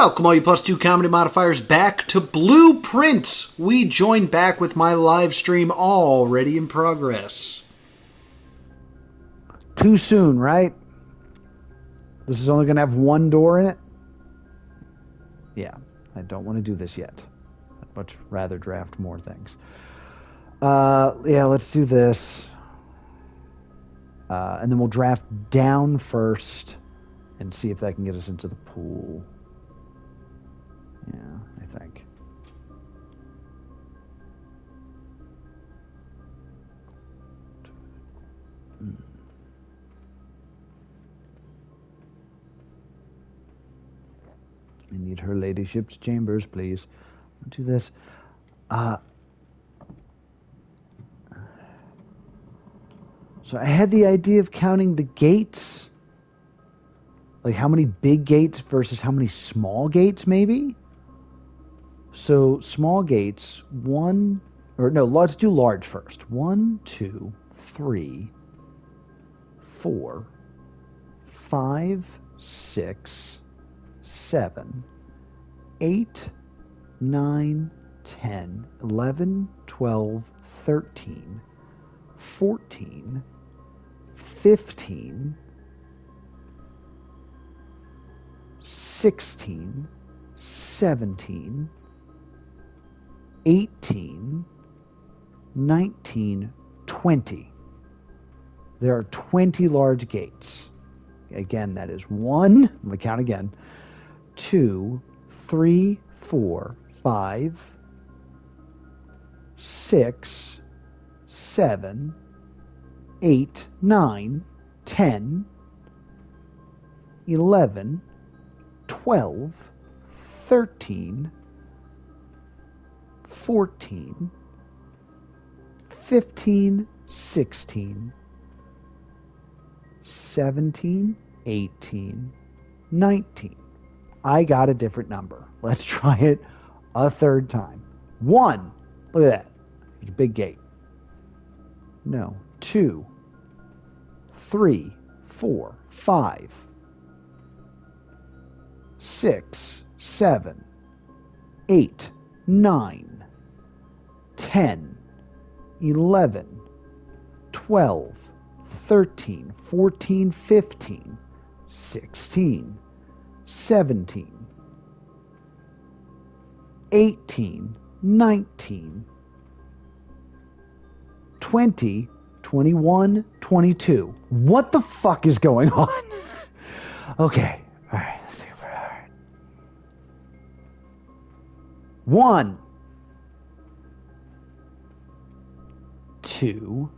Welcome, all you +2 comedy modifiers, back to Blueprints. We join back with my live stream already in progress. Too soon, right? This is only going to have one door in it? Yeah, I don't want to do this yet. I'd much rather draft more things. Yeah, let's do this. And then we'll draft down first and see if that can get us into the pool. Yeah, I think. I need her ladyship's chambers, please. I'll do this. So I had the idea of counting the gates. Like how many big gates versus how many small gates, maybe? So small gates, let's do large first. 1, 2, 3, 4, 5, 6, 7, 8, 9, 10, 11, 12, 13, 14, 15, 16, 17, 18, 19, 20. There are 20 large gates. Again, that is 1, I'm going to count again, 2, 3, 4, 5, 6, 7, 8, 9, 10, 11, 12, 13, 14, 15, 16, 17, 18, 19. I got a different number. Let's try it a third time. 1. Look at that. There's a big gate. No. 2, 3, 4, 5, 6, 7, 8, 9, 10, 11, 12, 13, 14, 15, 16, 17, 18, 19, 20, 21, 22. What the fuck is going on? Okay. All right. Let's see. All right. 1, 2,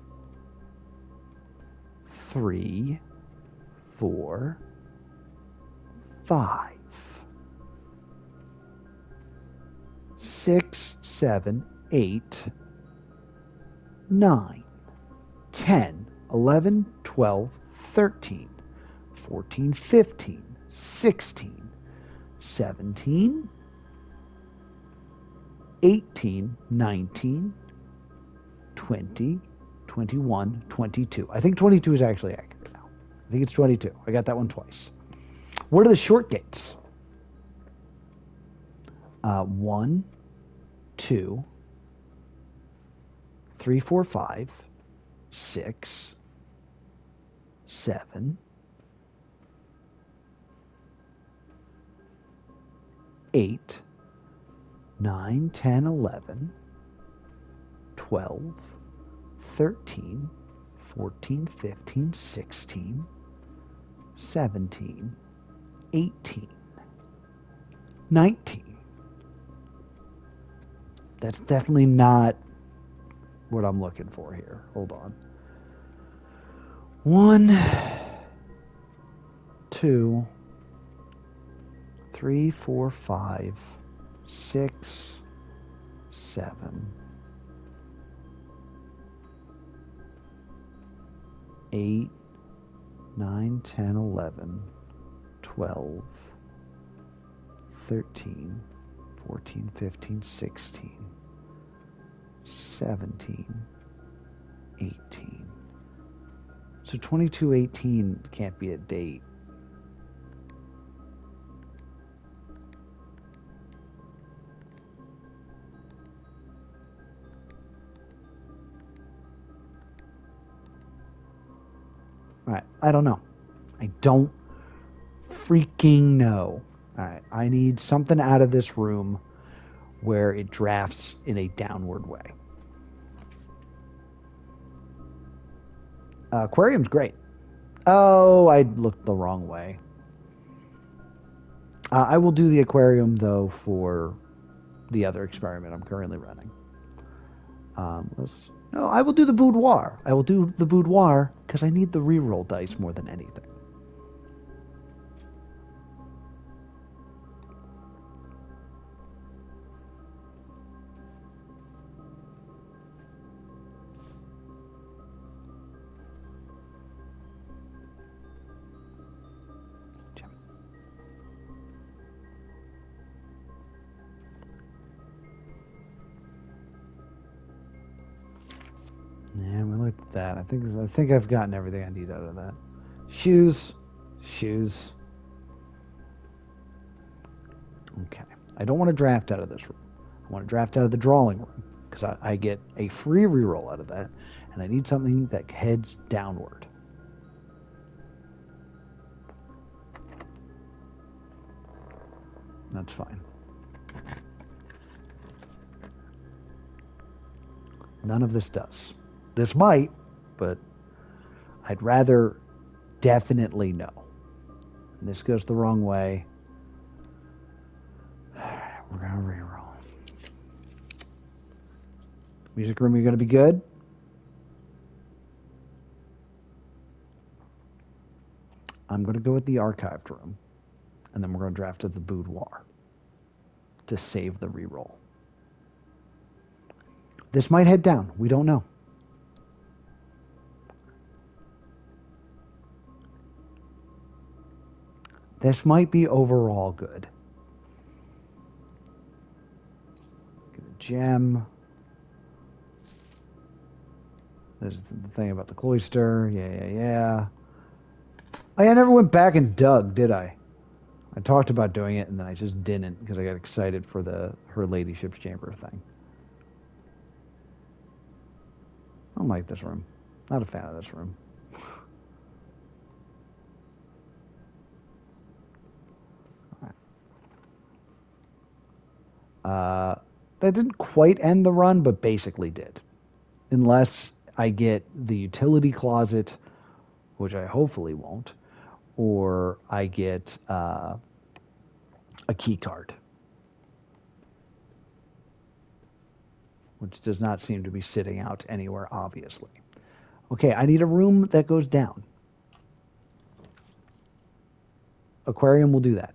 3, 4, 5, 6, 7, 8, 9, 10, 11, 12, 13, 14, 15, 16, 17, 18, 19, 20, 21, 22. I think 22 is actually accurate now. I think it's 22. I got that one twice. What are the short gates? 1, 2, 3, 4, 5, 6, 7, 8, 9, 10, 11, 12, 13, 14, 15, 16, 17, 18, 19. That's definitely not what I'm looking for here. Hold on. 1, 2, 3, 4, 5, 6, 7, 8, 9, 10, 11, 12, 13, 14, 15, 16, 17, 18. So 2218 can't be a date. All right. I don't know. I don't freaking know. All right. I need something out of this room where it drafts in a downward way. Aquarium's great. Oh, I looked the wrong way. I will do the aquarium, though, for the other experiment I'm currently running. No, I will do the boudoir. I will do the boudoir because I need the reroll dice more than anything. Yeah, we looked at that. I think I've gotten everything I need out of that. Shoes. Okay. I don't want to draft out of this room. I want to draft out of the drawing room because I get a free reroll out of that, and I need something that heads downward. That's fine. None of this does. This might, but I'd rather definitely know. And this goes the wrong way. We're going to reroll. Music room, you're going to be good? I'm going to go with the archived room. And then we're going to draft to the boudoir to save the reroll. This might head down. We don't know. This might be overall good. Get a gem. There's the thing about the cloister. Yeah. Oh, yeah, I never went back and dug, did I? I talked about doing it, and then I just didn't because I got excited for the Her Ladyship's Chamber thing. I don't like this room. Not a fan of this room. That didn't quite end the run, but basically did. Unless I get the utility closet, which I hopefully won't, or I get a key card, which does not seem to be sitting out anywhere, obviously. Okay, I need a room that goes down. Aquarium will do that.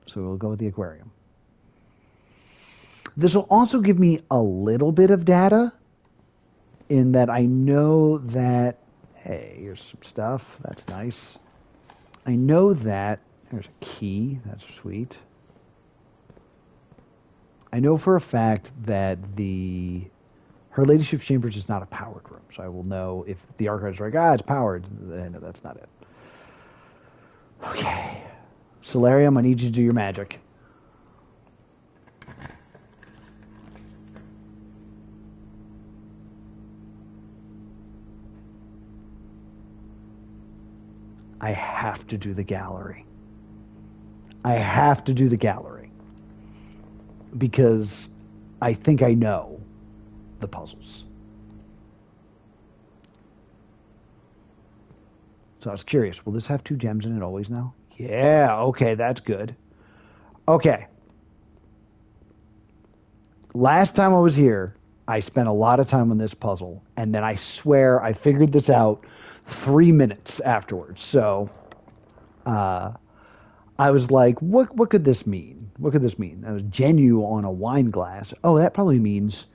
So we'll go with the aquarium. This will also give me a little bit of data in that I know that, hey, here's some stuff. That's nice. I know that, there's a key. That's sweet. I know for a fact that Her Ladyship's Chambers is not a powered room. So I will know if the archive is like, it's powered. No, that's not it. Okay. Solarium, I need you to do your magic. I have to do the gallery. Because I think I know the puzzles. So I was curious, will this have 2 gems in it always now? Yeah, okay, that's good. Okay. Last time I was here, I spent a lot of time on this puzzle, and then I swear I figured this out 3 minutes afterwards. So I was like, what could this mean? What could this mean? That was genu on a wine glass. Oh, that probably means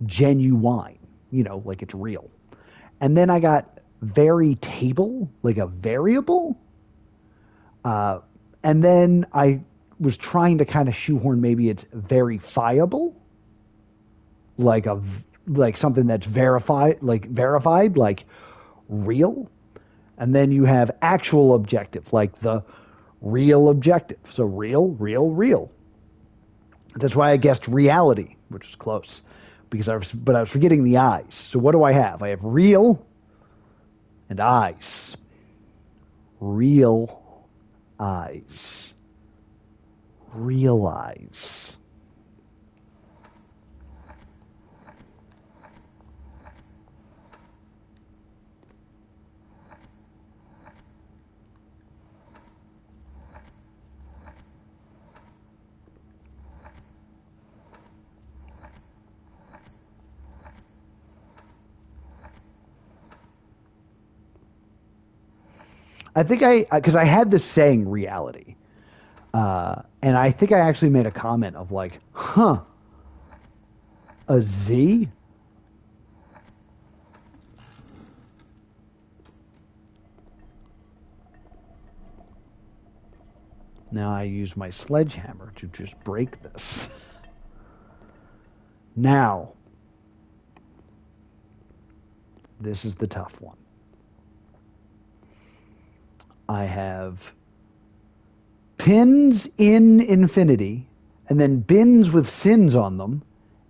genuine, like it's real. And then I got very table, like a variable. And then I was trying to kind of shoehorn maybe it's verifiable, like something that's verified, like real. And then you have actual objective, like the real objective. So real. That's why I guessed reality, which is close, because I was forgetting the eyes. So what do I have? I have real, And eyes. Real eyes. Real eyes. I think because I had this saying reality. And I think I actually made a comment of like, huh, a Z? Now I use my sledgehammer to just break this. Now, this is the tough one. I have pins in infinity, and then bins with sins on them,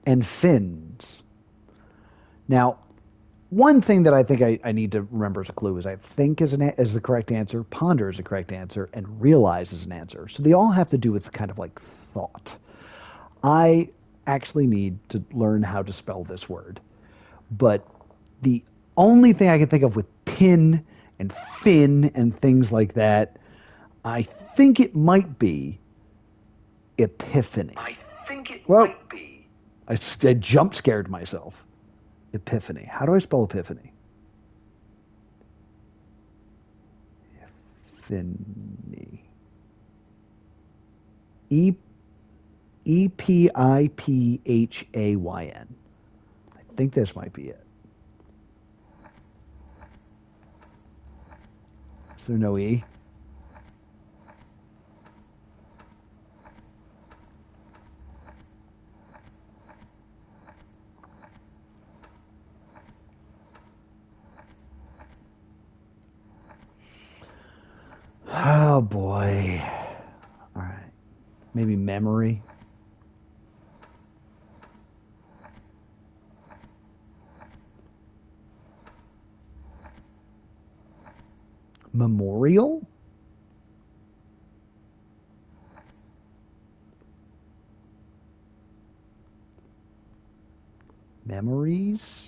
and fins. Now, one thing that I think I need to remember as a clue is I think is the correct answer, ponder is the correct answer, and realize is an answer. So they all have to do with kind of like thought. I actually need to learn how to spell this word. But the only thing I can think of with pin and fin and things like that, I think it might be epiphany. Might be. I jump scared myself. Epiphany. How do I spell epiphany? Epiphany. Epiphayn. I think this might be it. Is there no E? Oh boy. All right. Maybe memory. Memorial? Memories?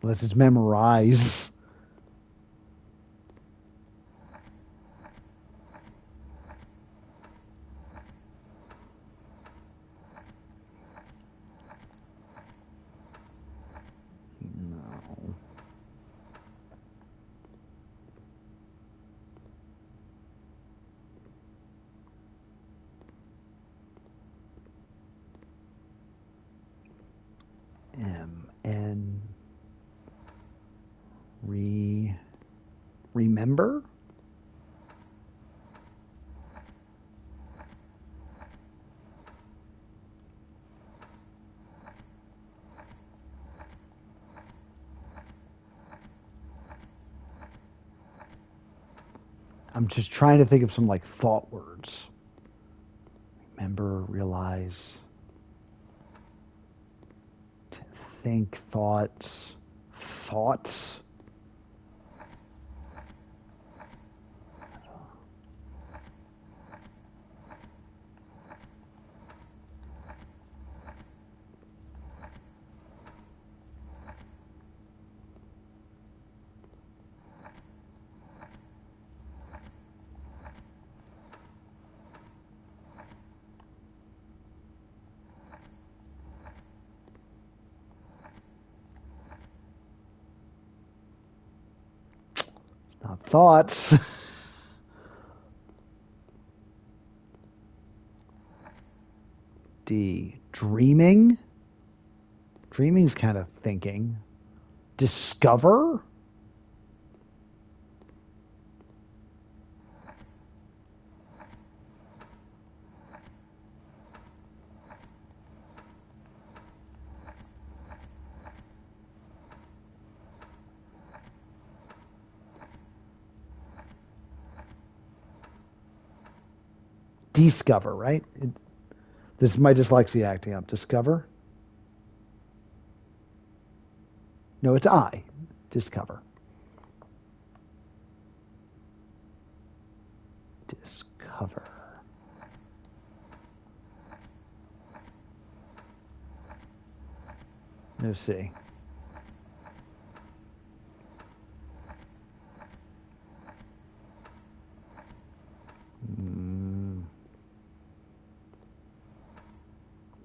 Unless it's memorize. No. M-N. Remember? I'm just trying to think of some like thought words. Remember, realize, think, thoughts, thoughts. Not thoughts. D. Dreaming. Dreaming's kind of thinking. Discover. Discover, right? This is my dyslexia acting up. Discover? No, it's I. Discover. Discover. No C.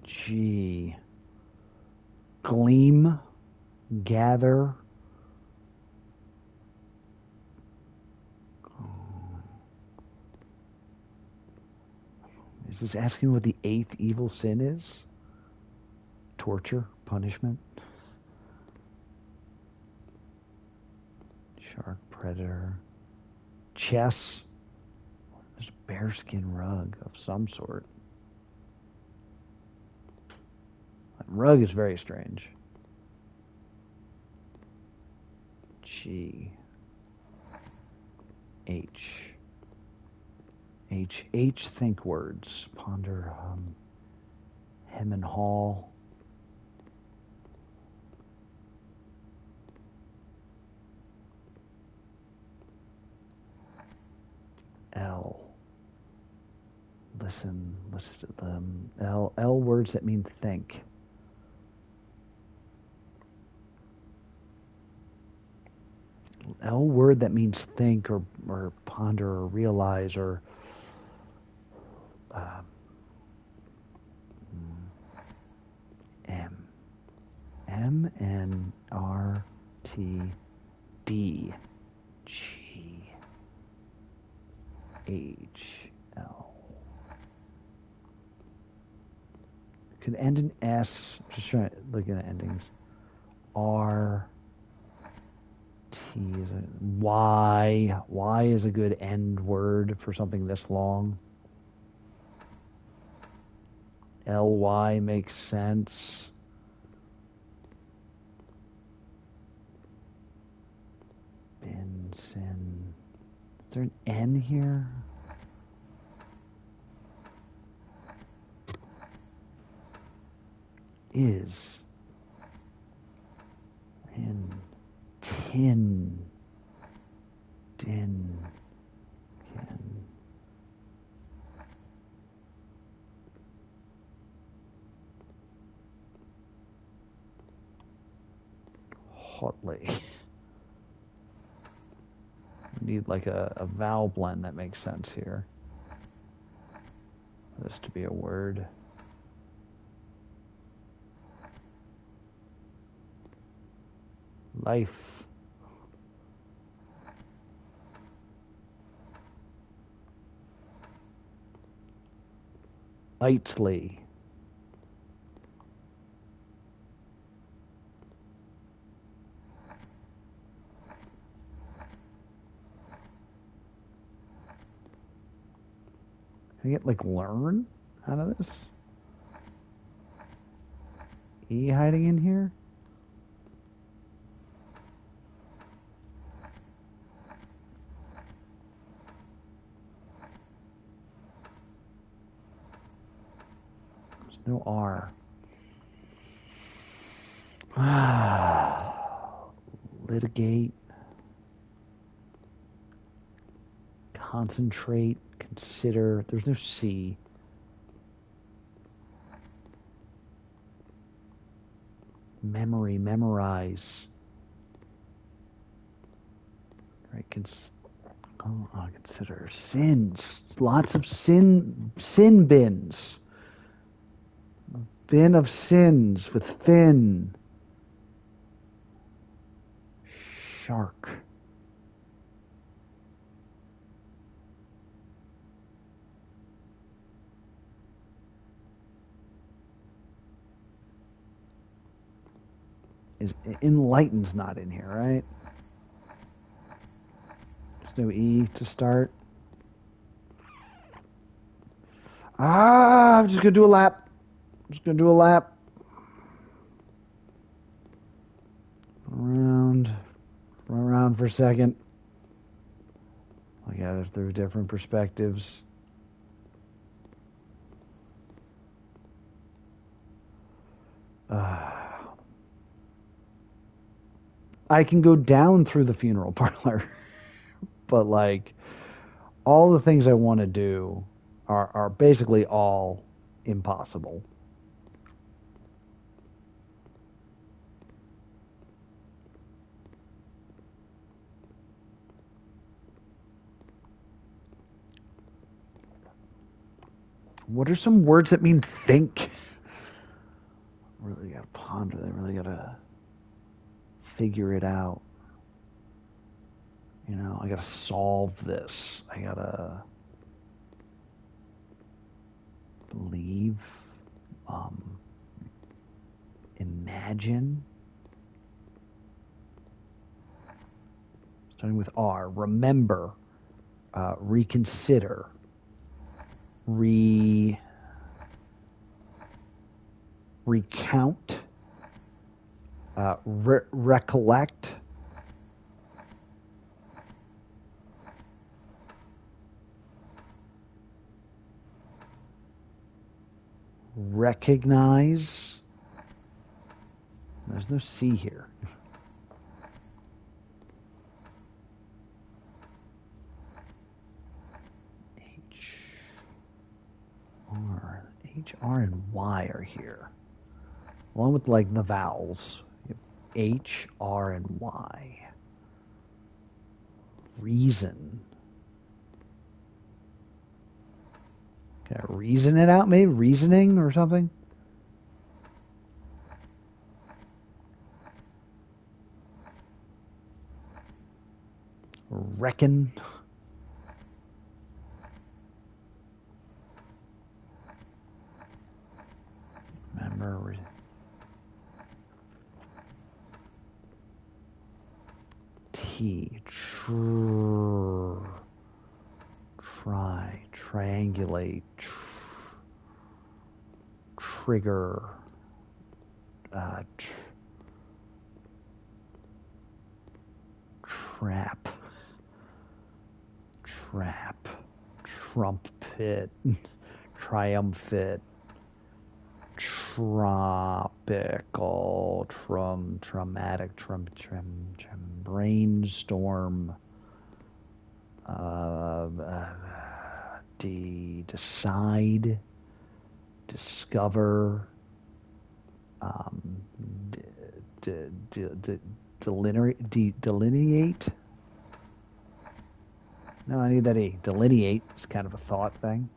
G. Gleam. Gather. Is this asking what the 8th evil sin is? Torture? Punishment? Shark, predator. Chess. There's a bearskin rug of some sort. That rug is very strange. G. H. H. Think words. Ponder. Hem and haul. L. Listen to them. L words that mean think. L word that means think or ponder or realize or M. N R T D G H L. Could end in S. Just trying to look at endings. R T is a Y. Y is a good end word for something this long. LY makes sense. Bin, sin. Is there an N here? Is. In. Tin. Din. Kin. Hotly. We need like a vowel blend that makes sense here. For this to be a word. Life. Lightly. Can I get like learn out of this? E hiding in here? There's no R. Litigate. Concentrate. Consider. There's no C. Memory. Memorize. Right. Consider. Sins. Lots of sin bins. Bin of sins with thin. Shark. Is enlighten's not in here, right? There's no E to start. I'm just gonna do a lap. Run around for a second. Look at it through different perspectives. I can go down through the funeral parlor, but like all the things I want to do are basically all impossible. What are some words that mean think? Really gotta ponder. They really gotta figure it out. You know, I gotta solve this. I gotta believe, imagine. Starting with R. Remember, reconsider, recount, recollect, recognize. There's no C here. H, R, and Y are here. Along with like the vowels. H, R, and Y. Reason. Can I reason it out, maybe? Reasoning or something? Reckon. Remember. T. Try. Triangulate. Trigger. Trap. Trumpet. Triumphant. Tropical. Traumatic. Brainstorm. Decide. Discover. Delineate. No, I need that E. Delineate is kind of a thought thing.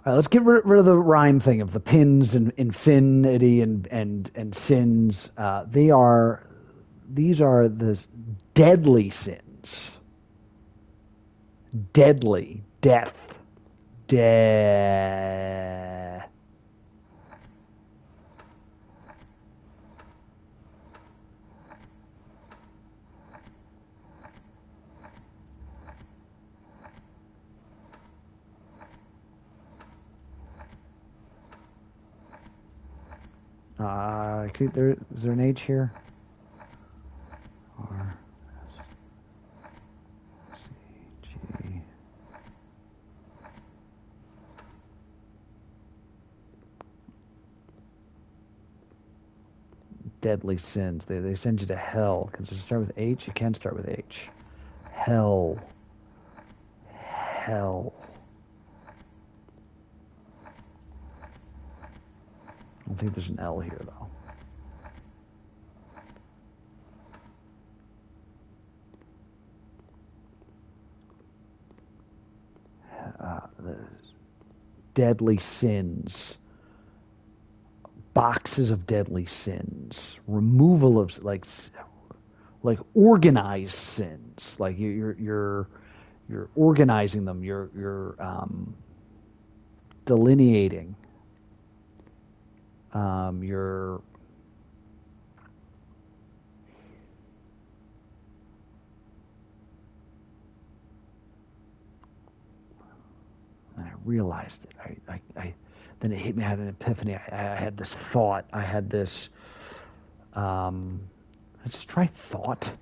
All right, let's get rid of the rhyme thing of the pins and infinity and sins. These are the deadly sins. Deadly, death, is there an H here? R, S, C, G. Deadly sins. They send you to hell. Can it start with H? You can start with H. Hell. Hell. I don't think there's an L here, though. The deadly sins. Boxes of deadly sins. Removal of like organized sins. Like you're organizing them. You're delineating. You're I realized it. then it hit me. I had an epiphany. I had this thought. I had this. I just try thought.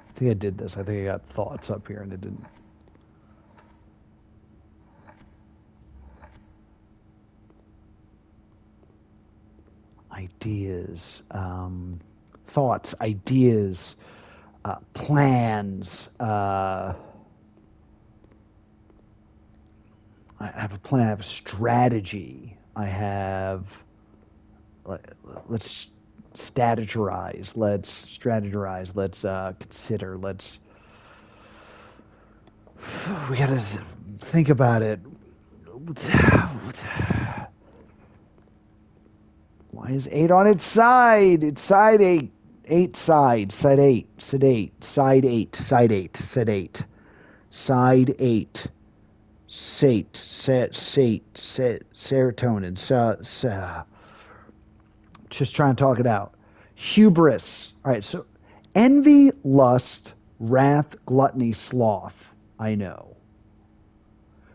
I think I did this. I think I got thoughts up here and it didn't. Ideas, thoughts, ideas, plans. I have a plan. I have a strategy. I have. Let's strategize. Let's strategize. Let's consider. Let's. We gotta think about it. Why is 8 on its side? It's side 8. 8 side. Side 8. Sedate. Side 8. Side 8. Sedate. Side 8. Sate. Serotonin. Just trying to talk it out. Hubris. All right, so envy, lust, wrath, gluttony, sloth. I know.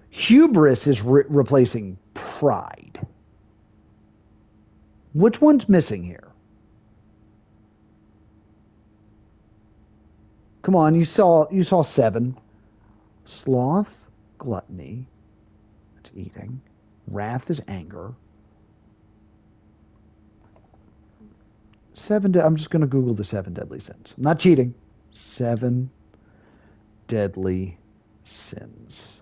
Hubris is replacing pride. Which one's missing here? Come on, you saw 7. Sloth, gluttony, that's eating. Wrath is anger. 7. I'm just going to Google the 7 deadly sins. I'm not cheating. 7 deadly sins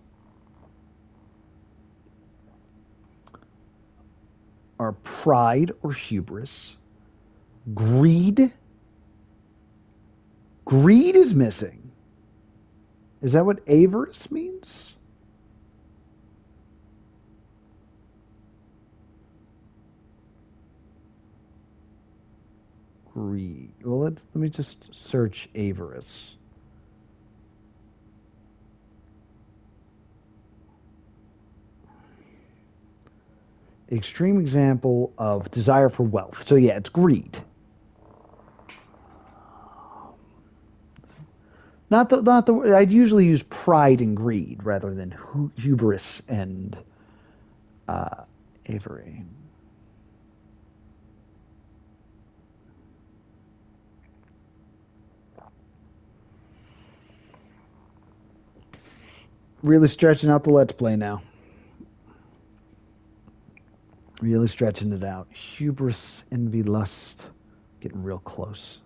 are pride or hubris, greed. Greed is missing. Is that what avarice means? Greed. Well, let me just search avarice. Extreme example of desire for wealth. So yeah, it's greed. Not the. I'd usually use pride and greed rather than hubris and avari. Really stretching out the let's play now. Really stretching it out. Hubris, envy, lust. Getting real close.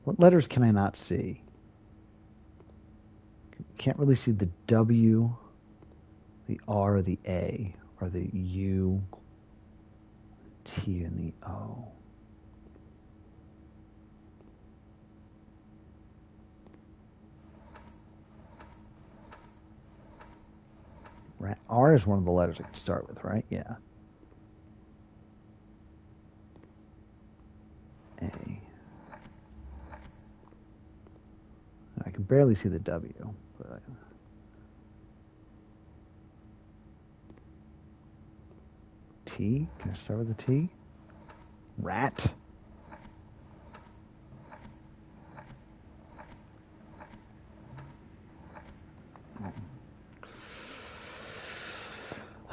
What letters can I not see? Can't really see the W, the R, the A, or the U, T, and the O. R is one of the letters I can start with, right? Yeah. A. I can barely see the W. But T? Can I start with a T? Rat.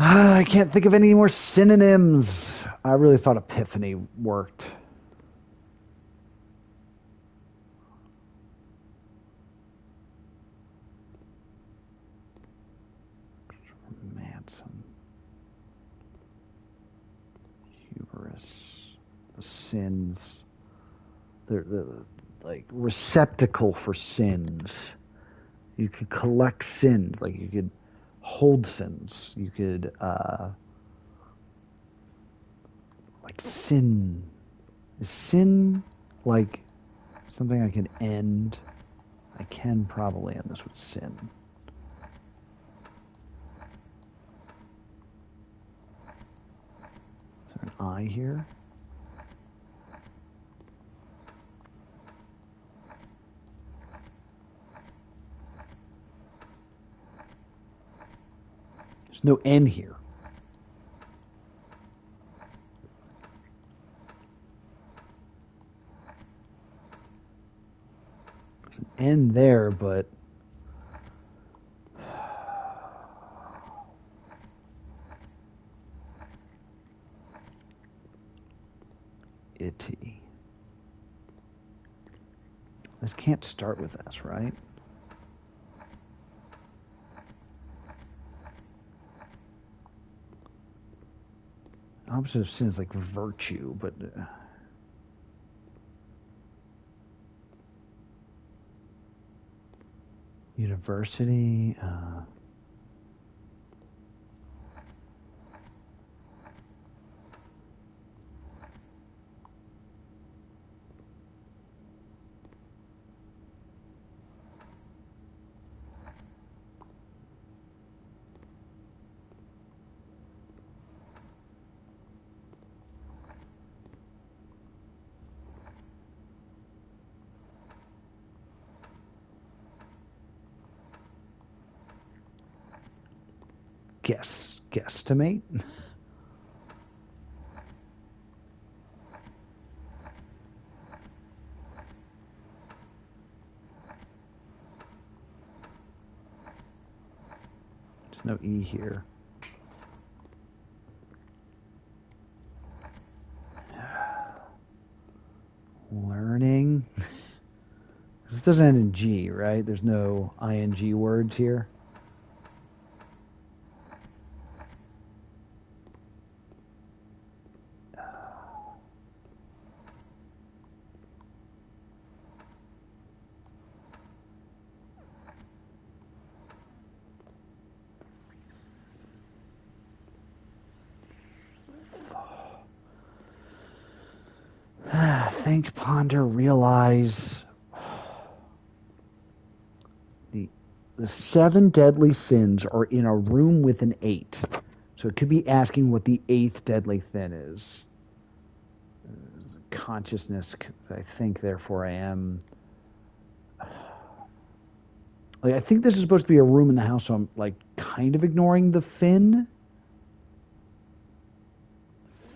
I can't think of any more synonyms. I really thought epiphany worked. Manson. Hubris. The sins. They're like receptacle for sins. You could collect sins. Like you could hold sins. You could like sin. Is sin like something I can end? I can probably end this with sin. Is there an I here? There's no N here. There's an N there, but itty. This can't start with S, right? Opposite of sin is like virtue, but university. Guesstimate. There's no E here. Learning. This doesn't end in G, right? There's no ing words here. Think, ponder, realize. The 7 deadly sins are in a room with an 8. So it could be asking what the 8th deadly sin is. Consciousness, I think, therefore I am. Like, I think this is supposed to be a room in the house, so I'm like kind of ignoring the fin.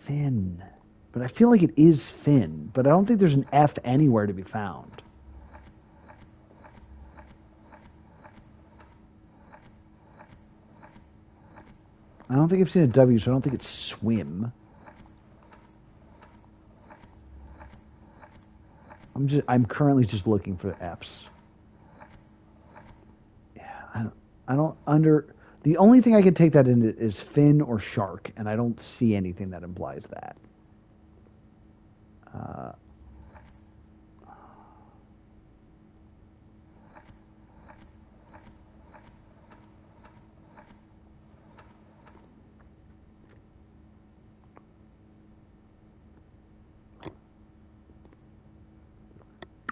Fin. But I feel like it is fin, but I don't think there's an F anywhere to be found. I don't think I've seen a W, so I don't think it's swim. I'm currently just looking for F's. Yeah, the only thing I can take that in is fin or shark, and I don't see anything that implies that.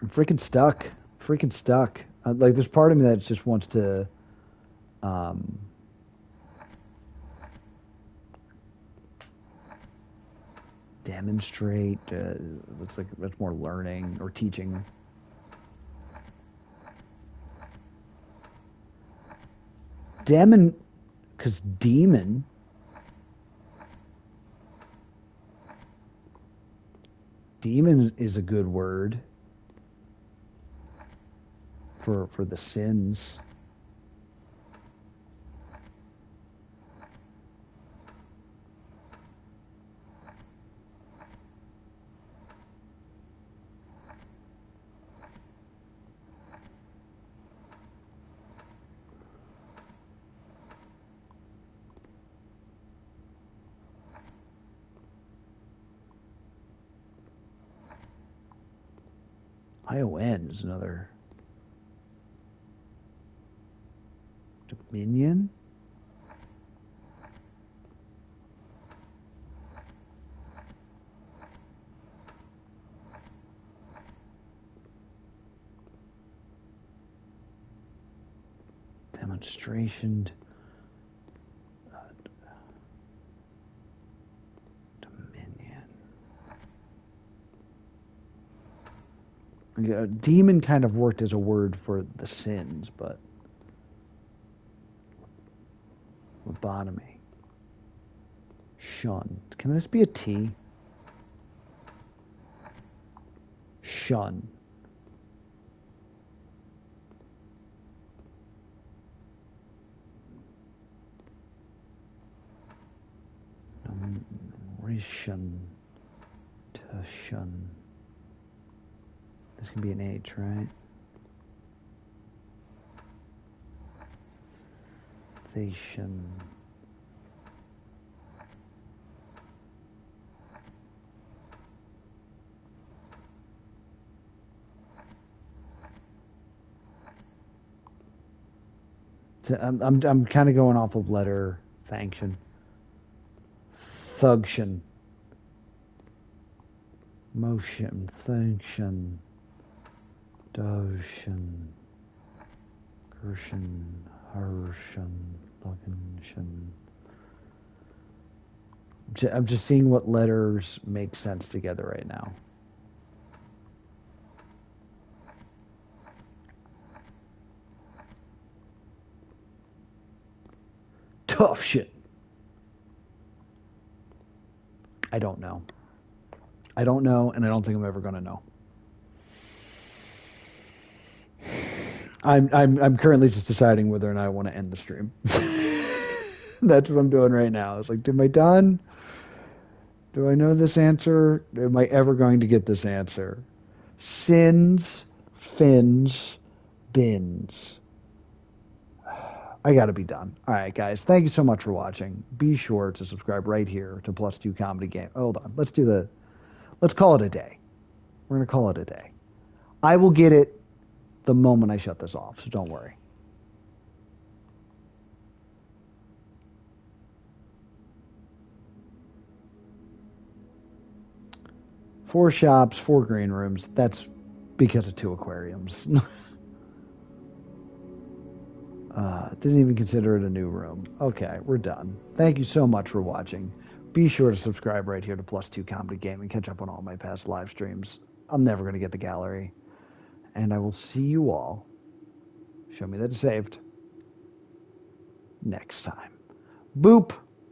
I'm freaking stuck. Like, there's part of me that just wants to demonstrate. It's like that's more learning or teaching. Because demon. Demon is a good word for the sins. ION is another. Dominion? Demonstration. Dominion. Yeah, demon kind of worked as a word for the sins, but Lobotomy. Shun. Can this be a T? Shun. Rishun. To shun. This can be an H, right? Thation. I'm kind of going off of letter function. Thugshin. Motion. Function. Doshin. Gershin. Hershin. Loginshin. I'm just seeing what letters make sense together right now. Tough shit. I don't know. I don't know, and I don't think I'm ever going to know. I'm currently just deciding whether or not I want to end the stream. That's what I'm doing right now. It's like, am I done? Do I know this answer? Am I ever going to get this answer? Sins, fins, bins. I got to be done. All right, guys. Thank you so much for watching. Be sure to subscribe right here to Plus 2 Comedy Game. Hold on. Let's call it a day. We're going to call it a day. I will get it the moment I shut this off, so don't worry. Four shops, 4 green rooms. That's because of 2 aquariums. Didn't even consider it a new room. Okay, we're done. Thank you so much for watching. Be sure to subscribe right here to Plus 2 Comedy Game and catch up on all my past live streams. I'm never going to get the gallery. And I will see you all. Show me that it's saved. Next time. Boop.